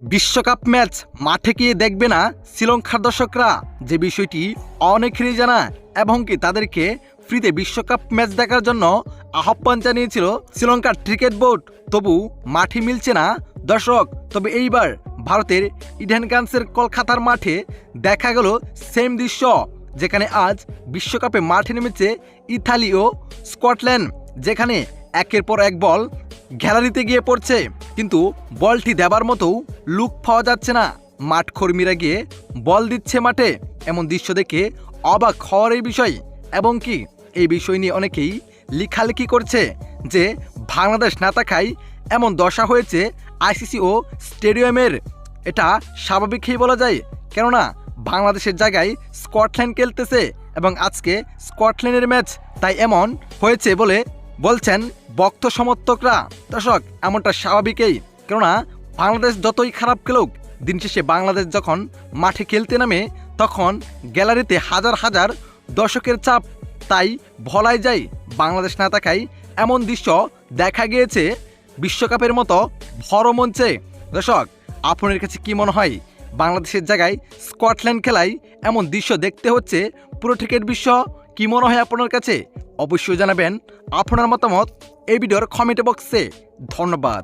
বিশ্বকাপ ম্যাচ মাঠে গিয়ে দেখবে না শ্রীলঙ্কার দর্শকরা, যে বিষয়টি অনেকেরই জানা এবং কি তাদেরকে ফ্রিতে বিশ্বকাপ ম্যাচ দেখার জন্য আহ্বান জানিয়েছিল শ্রীলঙ্কার ক্রিকেট বোর্ড। তবু মাঠে মিলছে না দর্শক। তবে এইবার ভারতের ইডেন গার্ডেন্সের কলকাতার মাঠে দেখা গেল সেম দৃশ্য, যেখানে আজ বিশ্বকাপে মাঠে নেমেছে ইতালি ও স্কটল্যান্ড, যেখানে একের পর এক বল গ্যালারিতে গিয়ে পড়ছে, কিন্তু বলটি দেবার মতো লুক পাওয়া যাচ্ছে না। মাঠ কর্মীরা গিয়ে বল দিচ্ছে মাঠে, এমন দৃশ্য দেখে অবাক হওয়ার এই বিষয়। এবং কি এই বিষয় নিয়ে অনেকেই লেখালেখি করছে যে বাংলাদেশ না থাকায় এমন দশা হয়েছে আইসিসি ও স্টেডিয়ামের। এটা স্বাভাবিকই বলা যায়, কেননা বাংলাদেশের জায়গায় স্কটল্যান্ড খেলতেছে এবং আজকে স্কটল্যান্ডের ম্যাচ, তাই এমন হয়েছে বলে বলছেন ভক্ত সমর্থকরা। দর্শক, এমনটা স্বাভাবিকই, কেননা বাংলাদেশ যতই খারাপ খেলুক, দিন শেষে বাংলাদেশ যখন মাঠে খেলতে নামে তখন গ্যালারিতে হাজার হাজার দর্শকের চাপ। তাই বলাই যায় বাংলাদেশ না থাকায় এমন দৃশ্য দেখা গিয়েছে বিশ্বকাপের মতো বড় মঞ্চে। দর্শক, আপনার কাছে কি মনে হয় বাংলাদেশের জায়গায় স্কটল্যান্ড খেলায় এমন দৃশ্য দেখতে হচ্ছে পুরো ক্রিকেট বিশ্ব? কি মনে হয় আপনার কাছে? অবশ্যই জানাবেন আপনার মতামত এই ভিডিওর কমেন্ট বক্সে। ধন্যবাদ।